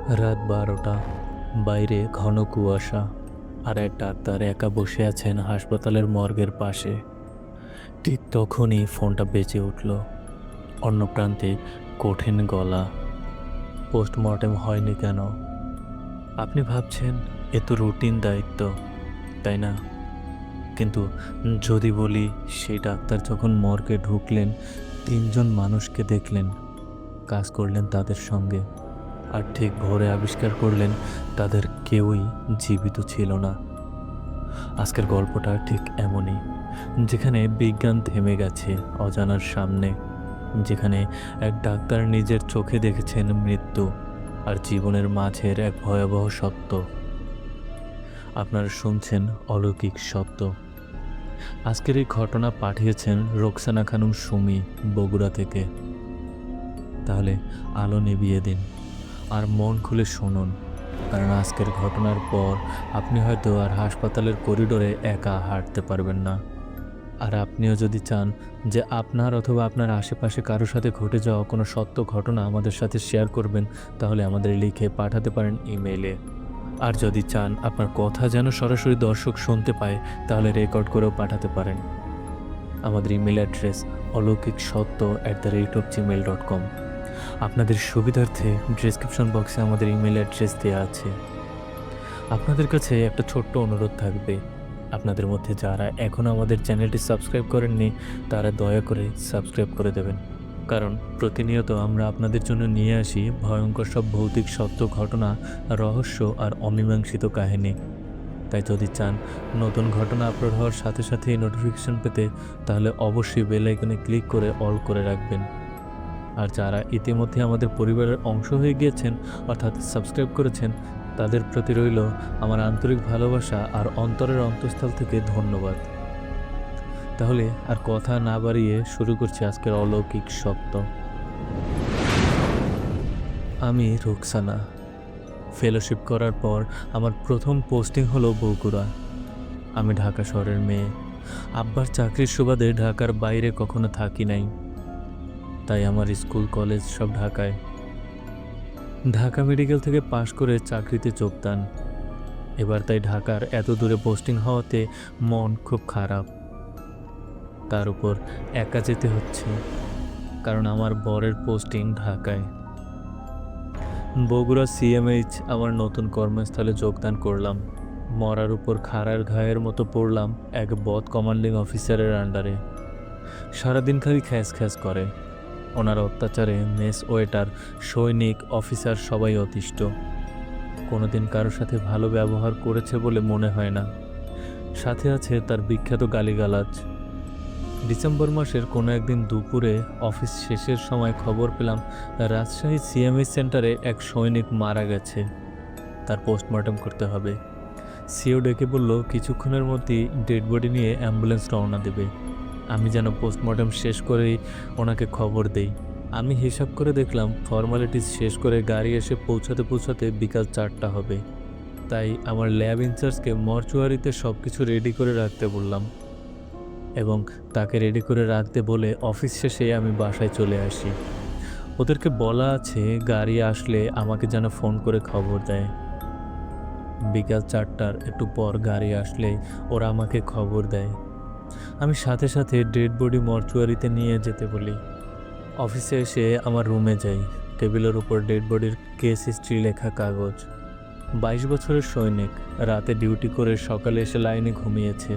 রাত ১২টা, বাইরে ঘন কুয়াশা, আর এক ডাক্তার একা বসে আছেন হাসপাতালের মর্গের পাশে। ঠিক তখনই ফোনটা বেজে উঠল। অন্য প্রান্তে কঠিন গলা। পোস্টমর্টেম হয়নি কেন? আপনি ভাবছেন এ তো রুটিন দায়িত্ব, তাই না? কিন্তু যদি বলি, সেই ডাক্তার যখন মর্গে ঢুকলেন, ৩ জন মানুষকে দেখলেন, কাজ করলেন তাদের সঙ্গে, আর ঠিক ভোরে আবিষ্কার করলেন তাদের কেউই জীবিত ছিল না। আজকের গল্পটা ঠিক এমনই, যেখানে বিজ্ঞান থেমে গেছে অজানার সামনে, যেখানে এক ডাক্তার নিজের চোখে দেখেছেন মৃত্যু আর জীবনের মাঝের এক ভয়াবহ সত্য। আপনারা শুনছেন অলৌকিক সত্য। আজকের এই ঘটনা পাঠিয়েছেন রোকসানা খানম সুমি, বগুড়া থেকে। তাহলে আলো নিভিয়ে দিন আর মন খুলে শুনুন, কারণ আজকের ঘটনার পর আপনি হয়তো আর হাসপাতালের করিডোরে একা হাঁটতে পারবেন না। আর আপনিও যদি চান যে আপনার অথবা আপনার আশেপাশে কারো সাথে ঘটে যাওয়া কোনো সত্য ঘটনা আমাদের সাথে শেয়ার করবেন, তাহলে আমাদের লিখে পাঠাতে পারেন ইমেইলে। আর যদি চান আপনার কথা যেন সরাসরি দর্শক শুনতে পায়, তাহলে রেকর্ড করেও পাঠাতে পারেন। আমাদের ইমেল অ্যাড্রেস অলৌকিকসত্য@gmail.com। আপনাদের সুবিধার্থে ডেসক্রিপশন বক্সে আমাদের ইমেল অ্যাড্রেস দেওয়া আছে। আপনাদের কাছে একটা ছোট্ট অনুরোধ থাকবে, আপনাদের মধ্যে যারা এখনও আমাদের চ্যানেলটি সাবস্ক্রাইব করেননি, তারা দয়া করে সাবস্ক্রাইব করে দেবেন। কারণ প্রতিনিয়ত আমরা আপনাদের জন্য নিয়ে আসি ভয়ঙ্কর সব ভৌতিক সত্য ঘটনা, রহস্য আর অমীমাংসিত কাহিনী। তাই যদি চান নতুন ঘটনা আপলোড হওয়ার সাথে সাথেই নোটিফিকেশন পেতে, তাহলে অবশ্যই বেল আইকনে ক্লিক করে অল করে রাখবেন। আর যারা ইতিমধ্যে আমাদের পরিবারের অংশ হয়ে গিয়েছেন, অর্থাৎ সাবস্ক্রাইব করেছেন, তাদের প্রতি রইল আমার আন্তরিক ভালোবাসা আর অন্তরের অন্তঃস্থল থেকে ধন্যবাদ। তাহলে আর কথা না বাড়িয়ে শুরু করছি আজকের অলৌকিক সত্য। আমি রোকসানা। ফেলোশিপ করার পর আমার প্রথম পোস্টিং হলো বগুড়া। আমি ঢাকা শহরের মেয়ে। আব্বার চাকরির সুবাদে ঢাকার বাইরে কখনো থাকি নাই, তাই আমার স্কুল কলেজ সব ঢাকায়। ঢাকা মেডিকেল থেকে পাশ করে চাকরিতে যোগদান। এবার তাই ঢাকার এত দূরে পোস্টিং হওয়াতে মন খুব খারাপ। তার উপর একা যেতে হচ্ছে, কারণ আমার বরের পোস্টিং ঢাকায়। বগুড়া সিএমএইচ আমার নতুন কর্মস্থলে যোগদান করলাম। মরার উপর খাড়ার ঘায়ের মতো পড়লাম এক বদ কমান্ডিং অফিসারের আন্ডারে। সারাদিন খালি খ্যাস খ্যাস করে। ওনার অত্যাচারে মেস ওয়েটার, সৈনিক, অফিসার সবাই অতিষ্ঠ। কোনোদিন কারোর সাথে ভালো ব্যবহার করেছে বলে মনে হয় না। সাথে আছে তার বিখ্যাত গালিগালাজ। ডিসেম্বর মাসের কোনো একদিন দুপুরে অফিস শেষের সময় খবর পেলাম রাজশাহী সিএমএইচ সেন্টারে এক সৈনিক মারা গেছে, তার পোস্টমর্টম করতে হবে। সিও ডেকে বলল কিছুক্ষণের মধ্যেই ডেড বডি নিয়ে অ্যাম্বুলেন্স রওনা দেবে। আমি যেন পোস্টমর্টম শেষ করেই ওনাকে খবর দেই। আমি হিসাব করে দেখলাম ফর্মালিটিস শেষ করে গাড়ি এসে পৌঁছাতে পৌঁছাতে বিকাল 4টা হবে। তাই আমার ল্যাব ইনচার্জকে মর্চুয়ারিতে সব কিছু রেডি করে রাখতে বললাম, এবং তাকে রেডি করে রাখতে বলে অফিস শেষে আমি বাসায় চলে আসি। ওদেরকে বলা আছে গাড়ি আসলে আমাকে যেন ফোন করে খবর দেয়। বিকাল 4টার একটু পর গাড়ি আসলে ওরা আমাকে খবর দেয়। আমি সাথে সাথে ডেড বডি মর্চুয়ারিতে নিয়ে যেতে বলি। অফিসে এসে আমার রুমে যাই। টেবিলের উপর ডেড বডির কেস হিস্ট্রি লেখা কাগজ। 22 বছরের সৈনিক, রাতে ডিউটি করে সকালে এসে লাইনে ঘুমিয়েছে।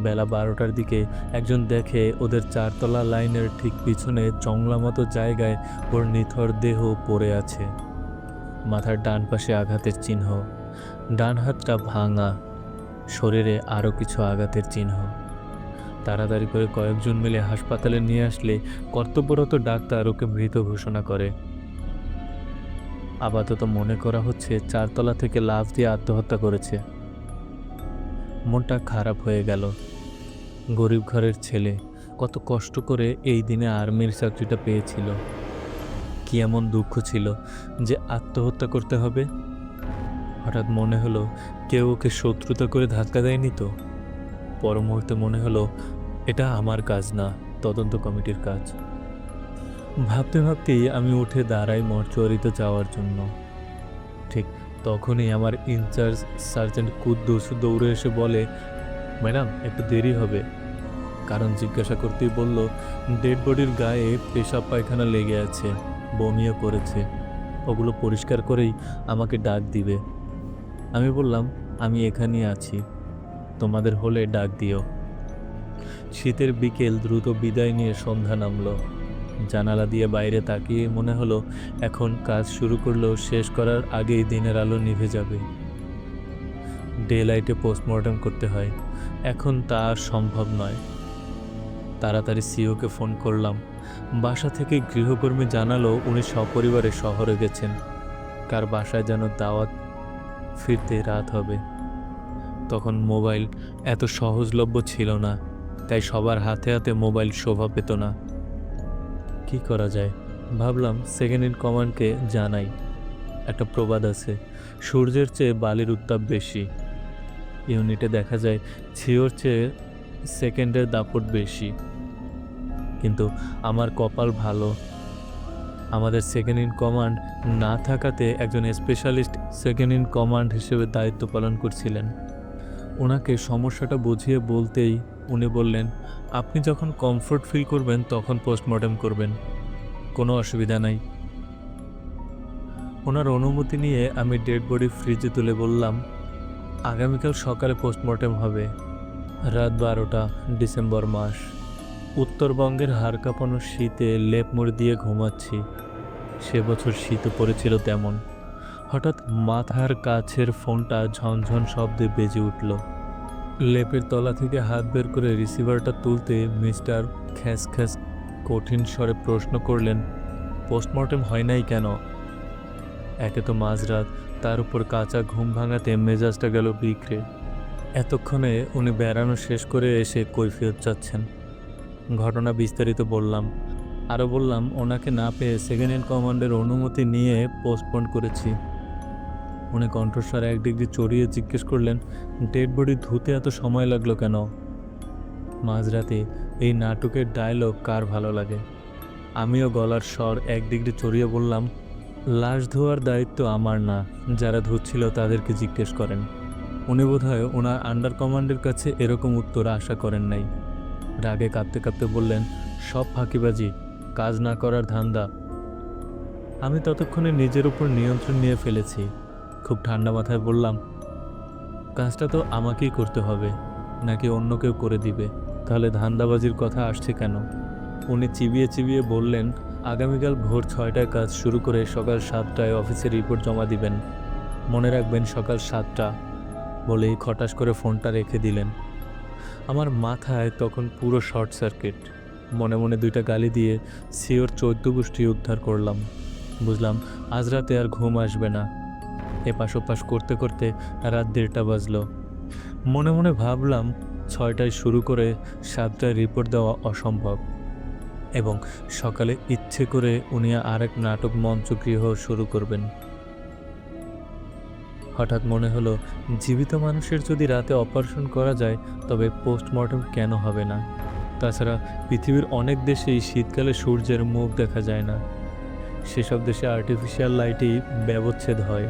বেলা 12টার দিকে একজন দেখে ওদের 4তলা লাইনের ঠিক পিছনে জংলা মতো জায়গায় ওর নিথর দেহ পড়ে আছে। মাথার ডান পাশে আঘাতের চিহ্ন, ডান হাতটা ভাঙা, শরীরে আরও কিছু আঘাতের চিহ্ন। তাড়াতাড়ি করে কয়েকজন মিলে হাসপাতালে নিয়ে আসলে কর্তব্যরত ডাক্তার ওকে মৃত ঘোষণা করে। আপাতত মনে করা হচ্ছে 4তলা থেকে লাফ দিয়ে আত্মহত্যা করেছে। মনটা খারাপ হয়ে গেল। গরিব ঘরের ছেলে, কত কষ্ট করে এই দিনে আর্মির চাকরিটা পেয়েছিল। কি এমন দুঃখ ছিল যে আত্মহত্যা করতে হবে? হঠাৎ মনে হলো কেউ ওকে শত্রুতা করে ধাক্কা দেয়নি তো। পর মুহূর্তে মনে হলো এটা আমার কাজ না, তদন্ত কমিটির কাজ। ভাবতে ভাবতেই আমি উঠে দাঁড়াই মর্চুয়ারিতে যাওয়ার জন্য। ঠিক তখনই আমার ইনচার্জ সার্জেন্ট কুদ্দুস দৌড়ে এসে বলে, ম্যাডাম একটু দেরি হবে। কারণ জিজ্ঞাসা করতেই বলল, ডেড বডির গায়ে পেশাব পায়খানা লেগে আছে, বমিও করেছে, ওগুলো পরিষ্কার করেই আমাকে ডাক দিবে। আমি বললাম, আমি এখানেই আছি, তোমাদের হলে ডাক দিও। শীতের বিকেল দ্রুত বিদায় নিয়ে সন্ধ্যা নামলো। জানালা দিয়ে বাইরে তাকিয়ে মনে হলো এখন কাজ শুরু করলেও শেষ করার আগেই দিনের আলো নিভে যাবে। ডে লাইটে পোস্টমর্টম করতে হয়, এখন তা আর সম্ভব নয়। তাড়াতাড়ি সিওকে ফোন করলাম। বাসা থেকে গৃহকর্মী জানালো উনি সপরিবারে শহরে গেছেন, কার বাসায় যেন দাওয়াত, ফিরতে রাত হবে। তখন মোবাইল এত সহজলভ্য ছিল না, তাই সবার হাতে হাতে মোবাইল শোভা পেত না। কি করা যায় ভাবলাম, সেকেন্ড ইন কমান্ডকে জানাই। একটা প্রবাদ আছে, সূর্যের চেয়ে বালির উত্তাপ বেশি। ইউনিটে দেখা যায় ছিওর চেয়ে সেকেন্ডের দাপট বেশি। কিন্তু আমার কপাল ভালো, আমাদের সেকেন্ড ইন কমান্ড না থাকাতে একজন স্পেশালিস্ট সেকেন্ড ইন কমান্ড হিসেবে দায়িত্ব পালন করছিলেন। ওনাকে সমস্যাটা বুঝিয়ে বলতেই উনি বললেন, আপনি যখন কমফোর্ট ফিল করবেন তখন পোস্টমর্টম করবেন, কোনো অসুবিধা নাই। ওনার অনুমতি নিয়ে আমি ডেড বডি ফ্রিজে তুলে বললাম, আগামীকাল সকালে পোস্টমর্টম হবে। রাত 12টা, ডিসেম্বর মাস। উত্তরবঙ্গের হাড় কাঁপানো শীতে লেপ মুড়ি দিয়ে ঘুমাচ্ছি। সে বছর শীতও পড়েছিল তেমন। হঠাৎ মাথার কাছের ফোনটা ঝনঝন শব্দে বেজে উঠল। লেপের তলা থেকে হাত বের করে রিসিভারটা তুলতে মিস্টার খ্যাস খ্যাস কঠিন স্বরে প্রশ্ন করলেন, পোস্টমর্টম হয় নাই কেন? একে তো মাঝরাত, তার উপর কাঁচা ঘুম ভাঙাতে মেজাজটা গেল বিগড়ে। এতক্ষণে উনি বেড়ানো শেষ করে এসে কৈফিয়ত চাচ্ছেন। ঘটনা বিস্তারিত বললাম। আরও বললাম, ওনাকে না পেয়ে সেকেন্ড ইন কমান্ডের অনুমতি নিয়ে পোস্টপোন করেছি। উনি কণ্ঠস্বর 1 ডিগ্রি চড়িয়ে জিজ্ঞেস করলেন, ডেড বডি ধুতে এত সময় লাগলো কেন? মাঝরাতে এই নাটকের ডায়লগ কার ভালো লাগে? আমিও গলার স্বর 1 ডিগ্রি চড়িয়ে বললাম, লাশ ধোয়ার দায়িত্ব আমার না, যারা ধুচ্ছিল তাদেরকে জিজ্ঞেস করেন। উনি বোধহয় ওনার আন্ডার কমান্ডের কাছে এরকম উত্তর আশা করেন নাই। রাগে কাঁপতে কাঁপতে বললেন, সব ফাঁকিবাজি, কাজ না করার ধান্দা। আমি ততক্ষণে নিজের উপর নিয়ন্ত্রণ নিয়ে ফেলেছি। খুব ঠান্ডা মাথায় বললাম, কাজটা তো আমাকেই করতে হবে, নাকি অন্য কেউ করে দিবে? তাহলে ধান্দাবাজির কথা আসছে কেন? উনি চিবিয়ে চিবিয়ে বললেন, আগামীকাল ভোর 6টায় কাজ শুরু করে সকাল 7টায় অফিসে রিপোর্ট জমা দিবেন। মনে রাখবেন সকাল 7টা। বলেই খটাস করে ফোনটা রেখে দিলেন। আমার মাথায় তখন পুরো শর্ট সার্কিট। মনে মনে 2টা গালি দিয়ে সিওর 14 গোষ্ঠী উদ্ধার করলাম। বুঝলাম আজ রাতে আর ঘুম আসবে না। এপাশ ওপাশ করতে করতে রাত 1:30 বাজলো। মনে মনে ভাবলাম 6টায় শুরু করে 7টায় রিপোর্ট দেওয়া অসম্ভব, এবং সকালে ইচ্ছে করে উনি আরেক নাটক মঞ্চগৃহ শুরু করবেন। হঠাৎ মনে হলো, জীবিত মানুষের যদি রাতে অপারেশন করা যায় তবে পোস্টমর্টম কেন হবে না? তাছাড়া পৃথিবীর অনেক দেশেই শীতকালে সূর্যের মুখ দেখা যায় না। সেসব দেশে আর্টিফিশিয়াল লাইটেই ব্যবচ্ছেদ হয়।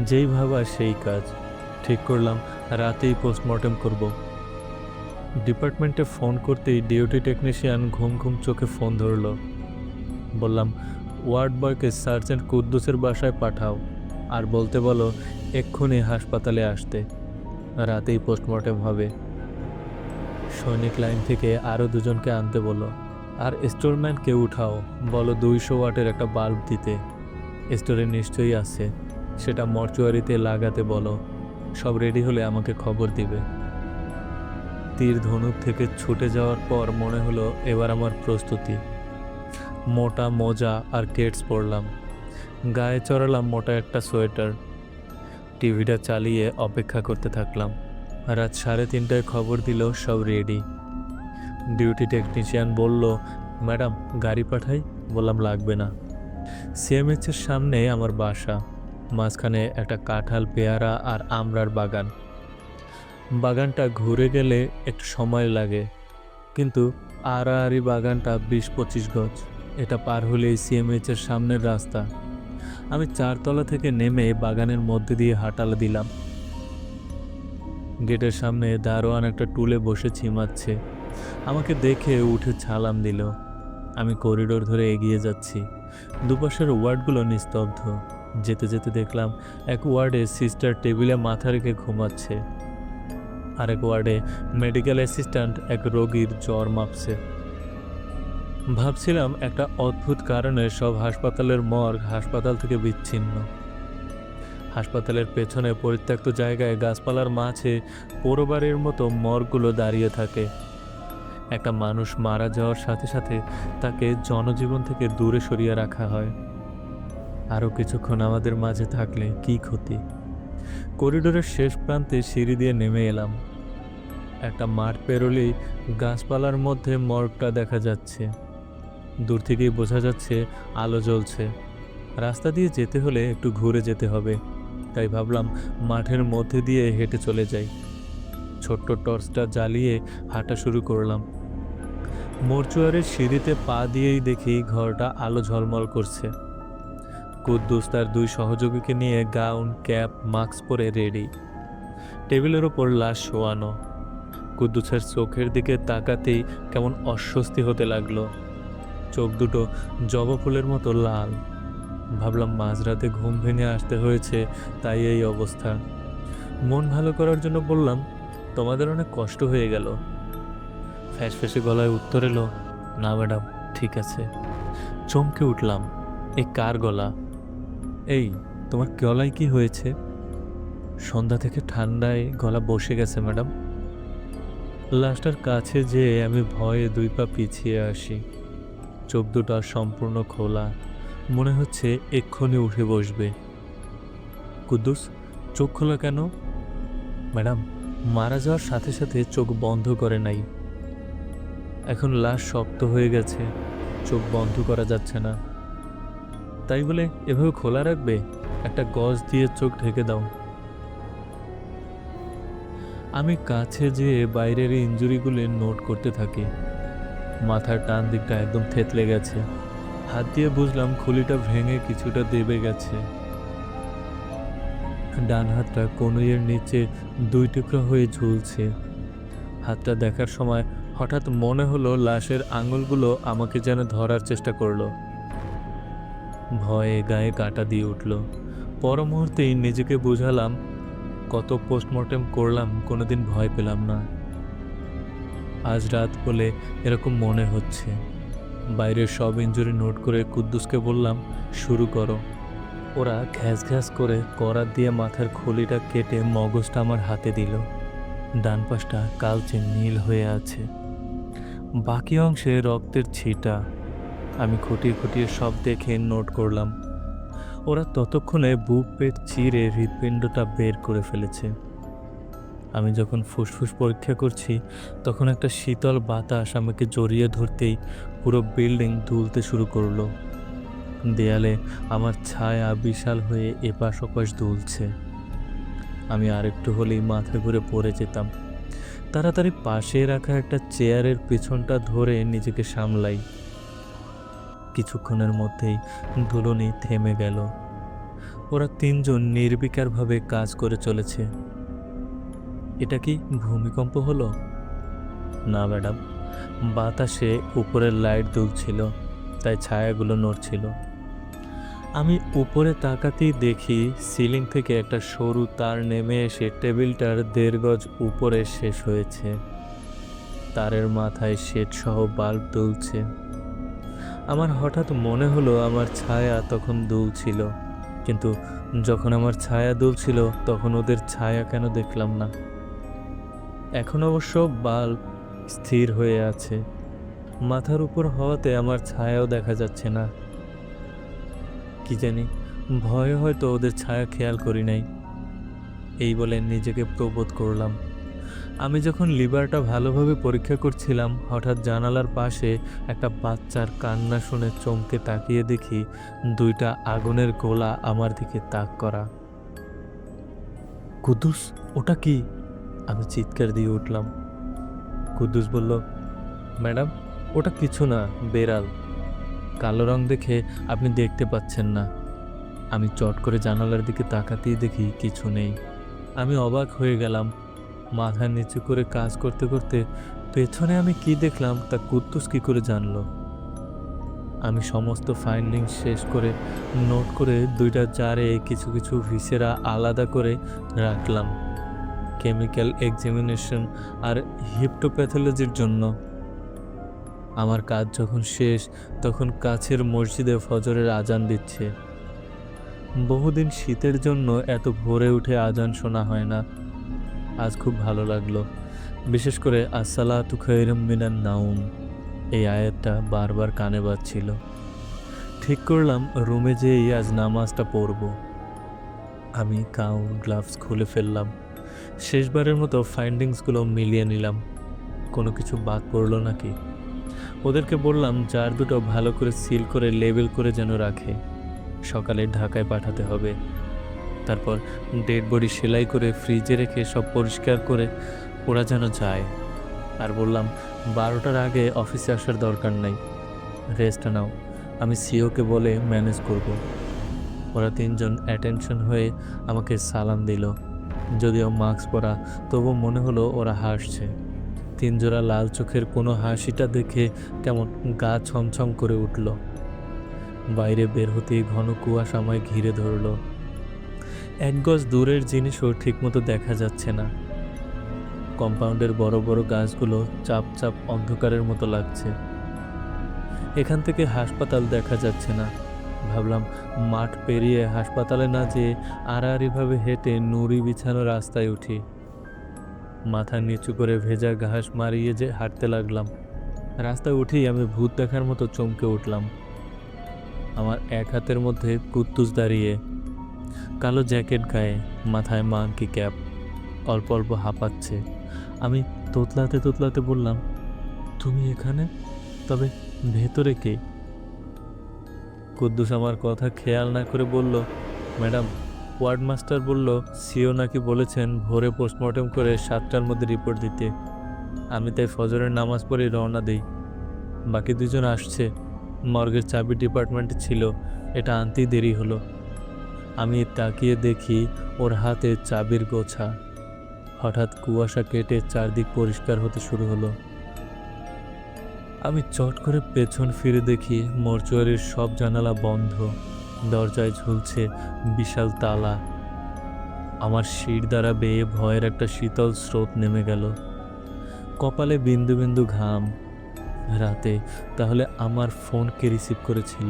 যেই ভাবা সেই কাজ। ঠিক করলাম রাতেই পোস্টমর্টম করব। ডিপার্টমেন্টে ফোন করতেই ডিউটি টেকনিশিয়ান ঘুম ঘুম চোখে ফোন ধরল। বললাম, ওয়ার্ড বয়কে সার্জেন্ট কুদ্দুসের বাসায় পাঠাও, আর বলতে বলো এক্ষুনি হাসপাতালে আসতে, রাতেই পোস্টমর্টম হবে। সৈনিক লাইন থেকে আরও 2জনকে আনতে বলো, আর স্টোরম্যানকে উঠাও, বলো 200 ওয়াটের একটা বাল্ব দিতে। স্টোরে নিশ্চয়ই আছে, সেটা মর্চুয়ারিতে লাগাতে বলো। সব রেডি হলে আমাকে খবর দিবে। তীর ধনুক থেকে ছুটে যাওয়ার পর মনে হলো এবার আমার প্রস্তুতি। মোটা মোজা আর কেটস পরলাম, গায়ে চড়ালাম মোটা একটা সোয়েটার। টিভিটা চালিয়ে অপেক্ষা করতে থাকলাম। রাত 3:30টায় খবর দিল সব রেডি। ডিউটি টেকনিশিয়ান বলল, ম্যাডাম গাড়ি পাঠাই? বললাম লাগবে না। সিএমএইচের সামনে আমার বাসা, মাঝখানে একটা কাঁঠাল, পেয়ারা আর আমড়ার বাগান। বাগানটা ঘুরে গেলে একটু সময় লাগে, কিন্তু আড়াআড়ি বাগানটা 20-25 গজ। এটা পার হলেই সিএমএইচের সামনের রাস্তা। আমি 4 তলা থেকে নেমে বাগানের মধ্যে দিয়ে হাঁটালা দিলাম। গেটের সামনে দারোয়ান একটা টুলে বসে ঝিমাচ্ছে। আমাকে দেখে উঠে সালাম দিল। আমি করিডোর ধরে এগিয়ে যাচ্ছি। দুপাশের ওয়ার্ডগুলো নিস্তব্ধ। যেতে যেতে দেখলাম এক ওয়ার্ডে সিস্টার টেবিলে মাথা রেখে ঘুমাচ্ছে, আরেক ওয়ার্ডে মেডিকেল অ্যাসিস্ট্যান্ট এক রোগীর জ্বর মাপছে। ভাবছিলাম একটা অদ্ভুত কারণে সব হাসপাতালের মর্গ হাসপাতাল থেকে বিচ্ছিন্ন। হাসপাতালের পেছনে পরিত্যক্ত জায়গায় গাছপালার মাঝে পোড়োবাড়ির মতো মর্গগুলো দাঁড়িয়ে থাকে। একটা মানুষ মারা যাওয়ার সাথে সাথে তাকে জনজীবন থেকে দূরে সরিয়ে রাখা হয়। আরও কিছুক্ষণ আমাদের মাঝে থাকলে কী ক্ষতি। করিডোরের শেষ প্রান্তে সিঁড়ি দিয়ে নেমে এলাম। একটা মাঠ পেরোলেই গাছপালার মধ্যে মর্গটা দেখা যাচ্ছে। দূর থেকেই বোঝা যাচ্ছে আলো জ্বলছে। রাস্তা দিয়ে যেতে হলে একটু ঘুরে যেতে হবে, তাই ভাবলাম মাঠের মধ্যে দিয়ে হেঁটে চলে যাই। ছোট্ট টর্চটা জ্বালিয়ে হাঁটা শুরু করলাম। মরচুয়ারের সিঁড়িতে পা দিয়েই দেখি ঘরটা আলো ঝলমল করছে। কুদ্দুস তার 2 সহযোগীকে নিয়ে গাউন, ক্যাপ, মাস্ক পরে রেডি। টেবিলের ওপর লাশ শোয়ানো। কুদ্দুসের চোখের দিকে তাকাতেই কেমন অস্বস্তি হতে লাগলো। চোখ দুটো জবা ফুলের মতো লাল। ভাবলাম মাঝরাতে ঘুম ভেঙে আসতে হয়েছে, তাই এই অবস্থা। মন ভালো করার জন্য বললাম, তোমাদের অনেক কষ্ট হয়ে গেল। ফ্যাসফ্যাসে গলায় উত্তর এলো, না ম্যাডাম, ঠিক আছে। চমকে উঠলাম, এ কার গলা? এই, তোমার গলায় কি হয়েছে? সন্ধ্যা থেকে ঠান্ডায় গলা বসে গেছে ম্যাডাম। লাশটার কাছে যেয়ে আমি ভয়ে 2 পা পিছিয়ে আসি। চোখ দুটো সম্পূর্ণ খোলা, মনে হচ্ছে এক্ষুনি উঠে বসবে। কুদ্দুস, চোখ খোলা কেন? ম্যাডাম, মারা যাওয়ার সাথে সাথে চোখ বন্ধ করে নাই। এখন লাশ শক্ত হয়ে গেছে, চোখ বন্ধ করা যাচ্ছে না। তাই বলে এভাবে খোলা রাখবে? একটা গজ দিয়ে চোখ ঢেকে দাও। আমি কাছে যেয়ে বাইরের ইনজুরিগুলি নোট করতে থাকি। মাথার টান দিকটা একদম থেতলে গেছে। হাত দিয়ে বুঝলাম খুলিটা ভেঙে কিছুটা দেবে গেছে। ডান হাতটা কনুইয়ের নিচে 2 টুকরো হয়ে ঝুলছে। হাতটা দেখার সময় হঠাৎ মনে হলো লাশের আঙুলগুলো আমাকে যেন ধরার চেষ্টা করলো। ভয়ে গায়ে কাঁটা দিয়ে উঠল। পর মুহূর্তেই নিজেকে বুঝালাম, কত পোস্টমর্টেম করলাম, কোনোদিন ভয় পেলাম না। আজ রাত বলে এরকম মনে হচ্ছে। বাইরের সব ইনজুরি নোট করে কুদ্দুসকে বললাম, শুরু করো। ওরা ঘ্যাস ঘ্যাস করে করাত দিয়ে মাথার খুলিটা কেটে মগজটা আমার হাতে দিল। ডান পাশটা কালচে নীল হয়ে আছে, বাকি অংশে রক্তের ছিটা। আমি খুঁটিয়ে খুঁটিয়ে সব দেখে নোট করলাম। ওরা ততক্ষণে বুক পেট চিরে হৃৎপিণ্ডটা বের করে ফেলেছে। আমি যখন ফুসফুস পরীক্ষা করছি, তখন একটা শীতল বাতাস আমাকে জড়িয়ে ধরতেই পুরো বিল্ডিং দুলতে শুরু করলো। দেয়ালে আমার ছায়া বিশাল হয়ে এপাশ ওপাশ দুলছে। আমি আরেকটু হলেই মাথা ঘুরে পড়ে যেতাম। তাড়াতাড়ি পাশে রাখা একটা চেয়ারের পেছনটা ধরে নিজেকে সামলাই। কিছুক্ষণের মধ্যেই দুলুনি থেমে গেল। ওরা 3 জন নির্বিকারভাবে কাজ করে চলেছে। এটা কি ভূমিকম্প হলো? না ম্যাডাম, বাতাসে উপরের লাইট দুলছিল, তাই ছায়াগুলো নড়ছিল। আমি উপরে তাকাতেই দেখি সিলিং থেকে একটা সরু তার নেমে এসে টেবিলটার 1.5 গজ উপরে শেষ হয়েছে। তারের মাথায় শেড সহ বাল্ব দুলছে। আমার হঠাৎ মনে হলো আমার ছায়া তখন দুলছিল, কিন্তু যখন আমার ছায়া দুলছিল তখন ওদের ছায়া কেন দেখলাম না। এখন অবশ্য বাল্ব স্থির হয়ে আছে। মাথার উপর হওয়াতে আমার ছায়াও দেখা যাচ্ছে না। কি জানি, ভয়ে হয়তো ওদের ছায়া খেয়াল করি নাই। এই বলে নিজেকে প্রবোধ করলাম। আমি যখন লিভারটা ভালোভাবে পরীক্ষা করছিলাম, হঠাৎ জানালার পাশে একটা বাচ্চার কান্না শুনে চমকে তাকিয়ে দেখি 2টা আগুনের গোলা আমার দিকে তাক করা। কুদ্দুস, ওটা কি? আমি চিৎকার দিয়ে উঠলাম। কুদ্দুস বলল, ম্যাডাম, ওটা কিছু না, বেড়াল। কালো রং দেখে আপনি দেখতে পাচ্ছেন না। আমি চট করে জানালার দিকে তাকাতেই দেখি কিছু নেই। আমি অবাক হয়ে গেলাম। মাথা নিচু করে কাজ করতে করতে পেছনে আমি কি দেখলাম তা কুদ্দুস কি করে জানলো? আমি সমস্ত ফাইন্ডিংস শেষ করে নোট করে ২টা জারে কিছু কিছু ভিসেরা আলাদা করে রাখলাম, কেমিক্যাল এক্সামিনেশন আর হিপ্টোপ্যাথোলজির জন্য। আমার কাজ যখন শেষ তখন কাছের মসজিদে ফজরের আজান দিচ্ছে। বহুদিন শীতের জন্য এত ভোরে উঠে আজান শোনা হয় না। আজ খুব ভালো লাগলো, বিশেষ করে আসসালাতু খায়রুম মিনান নাউম এই আয়াতটা বারবার কানে বাজছিল। ঠিক করলাম রুমে যেয়েই আজ নামাজটা পড়ব। আমি গাউন গ্লাভস খুলে ফেললাম, শেষবারের মতো ফাইন্ডিংসগুলো মিলিয়ে নিলাম। কোনো কিছু বাদ পড়লো নাকি? ওদেরকে বললাম জার দুটো ভালো করে সিল করে লেবেল করে যেন রাখে, সকালে ঢাকায় পাঠাতে হবে। তারপর ডেড বডি সেলাই করে ফ্রিজে রেখে সব পরিষ্কার করে ওরা যেন যায়। আর বললাম 12টার আগে অফিসে আসার দরকার নাই, রেস্ট নাও, আমি সিওকে বলে ম্যানেজ করব। ওরা 3জন অ্যাটেনশন হয়ে আমাকে সালাম দিল, যদিও মাস্ক পরা, তবু মনে হলো ওরা হাসছে। 3 জোড়া লাল চোখের কোনো হাসিটা দেখে কেমন গা ছমছম করে উঠল। বাইরে বের হতেই ঘন কুয়াশা আমায় ঘিরে ধরল। 1 গজ দূরের জিনিসও ঠিকমতো দেখা যাচ্ছে না। কম্পাউন্ডের বড় বড় গাছগুলো চাপ চাপ অন্ধকারের মতো লাগছে। এখান থেকে হাসপাতাল দেখা যাচ্ছে না। ভাবলাম মাঠ পেরিয়ে হাসপাতালে না যেয়ে আড়াআড়িভাবে হেঁটে নুড়ি বিছানো রাস্তায় উঠি। মাথা নিচু করে ভেজা ঘাস মারিয়ে যে হাঁটতে লাগলাম। রাস্তায় উঠেই আমি ভূত দেখার মতো চমকে উঠলাম। আমার এক হাতের মধ্যে কুদ্দুস দাঁড়িয়ে, কালো জ্যাকেট গায়ে, মাথায় মাঙ্কি ক্যাপ, অল্প অল্প হাঁপাচ্ছে। আমি তোতলাতে তোতলাতে বললাম, তুমি এখানে? তবে ভেতরে কে? কুদ্দুস আমার কথা খেয়াল না করে বলল, ম্যাডাম, ওয়ার্ড মাস্টার বলল সিও নাকি বলেছেন ভোরে পোস্টমর্টেম করে 7টার মধ্যে রিপোর্ট দিতে। আমি তাই ফজরের নামাজ পড়ে রওনা দিই। বাকি 2জন আসছে, মর্গের চাবি ডিপার্টমেন্টে ছিল, এটা আনতেই দেরি হলো। আমি তাকিয়ে দেখি ওর হাতে চাবির গোছা। হঠাৎ কুয়াশা কেটে চারদিক পরিষ্কার হতে শুরু হলো। আমি চট করে পেছন ফিরে দেখি মর্চুয়ারির সব জানালা বন্ধ, দরজায় ঝুলছে বিশাল তালা। আমার শির দ্বারা বেয়ে ভয়ের একটা শীতল স্রোত নেমে গেল। কপালে বিন্দু বিন্দু ঘাম। রাতে তাহলে আমার ফোন কে রিসিভ করেছিল?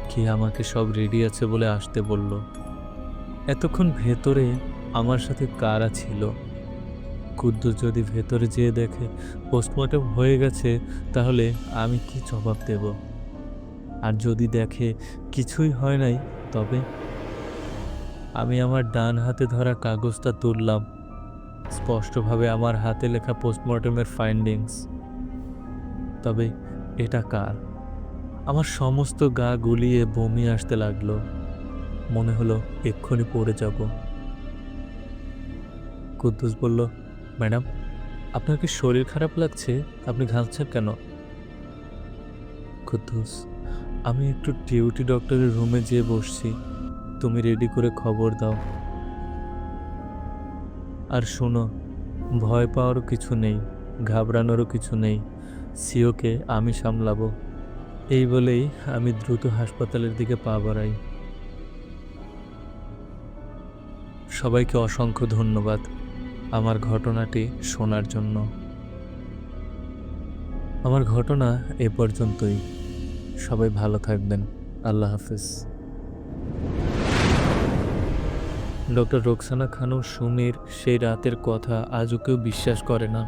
কে আমাকে সব রেডি আছে বলে আসতে বলল? এতক্ষণ ভেতরে আমার সাথে কারা ছিল? কুদ্দুস যদি ভেতরে যেয়ে দেখে পোস্টমর্টম হয়ে গেছে, তাহলে আমি কি জবাব দেব? আর যদি দেখে কিছুই হয় নাই, তবে? আমি আমার ডান হাতে ধরা কাগজটা তুললাম। স্পষ্টভাবে আমার হাতে লেখা পোস্টমর্টমের ফাইন্ডিংস। তবে এটা কার? আমার সমস্ত গা গুলিয়ে বমি আসতে লাগলো। মনে হলো এক্ষুনি পড়ে যাব। কুদ্দুস বলল, ম্যাডাম, আপনার কি শরীর খারাপ লাগছে? আপনি ঘামছেন কেন? কুদ্দুস, আমি একটু ডিউটি ডক্টরের রুমে যেয়ে বসছি, তুমি রেডি করে খবর দাও। আর শোনো, ভয় পাওয়ারও কিছু নেই, ঘাবড়ানোরও কিছু নেই, সিওকে আমি সামলাবো। এই বলেই আমি দ্রুত হাসপাতালের দিকে পা বাড়াই। সবাইকে অসংখ্য ধন্যবাদ আমার ঘটনাটি শোনার জন্য। আমার ঘটনা এ পর্যন্তই। সবাই ভালো থাকবেন। আল্লাহ হাফেজ। ডক্টর রোকসানা খানম সুমির সেই রাতের কথা আজও কেউ বিশ্বাস করে না।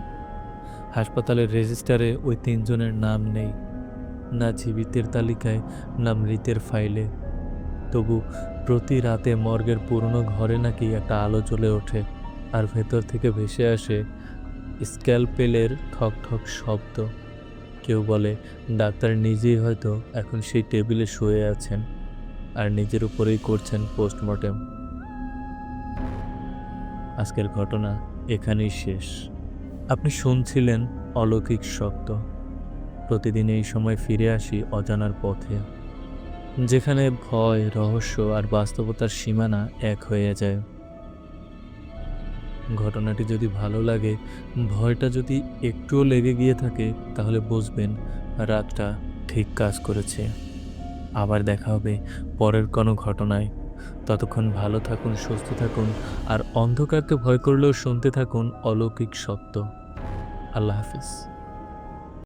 হাসপাতালের রেজিস্টারে ওই 3 জনের নাম নেই, না জীবিতের তালিকায়, না মৃতের ফাইলে। তবু প্রতি রাতে মর্গের পুরনো ঘরে নাকি একটা আলো জ্বলে ওঠে, আর ভেতর থেকে ভেসে আসে স্ক্যালপেলের ঠক ঠক শব্দ। কেউ বলে ডাক্তার নিজেই হয়তো এখন সেই টেবিলে শুয়ে আছেন আর নিজের উপরেই করছেন পোস্টমর্টেম। আজকের ঘটনা এখানেই শেষ। আপনি শুনছিলেন অলৌকিক শব্দ। প্রতিদিন এই সময় ফিরে আসি অজানার পথে। যেখানে ভয়, রহস্য আর বাস্তবতার সীমানা এক হয়ে যায়। ঘটনাটি যদি ভালো লাগে, ভয়টা যদি একটুও লেগে গিয়ে থাকে, তাহলে বুঝবেন রাতটা ঠিক কাজ করেছে। আবার দেখা হবে পরের কোনো ঘটনায়। ততক্ষণ ভালো থাকুন, সুস্থ থাকুন আর অন্ধকারকে ভয় করলেও শুনতে থাকুন অলৌকিক সত্য। আল্লাহ হাফিজ।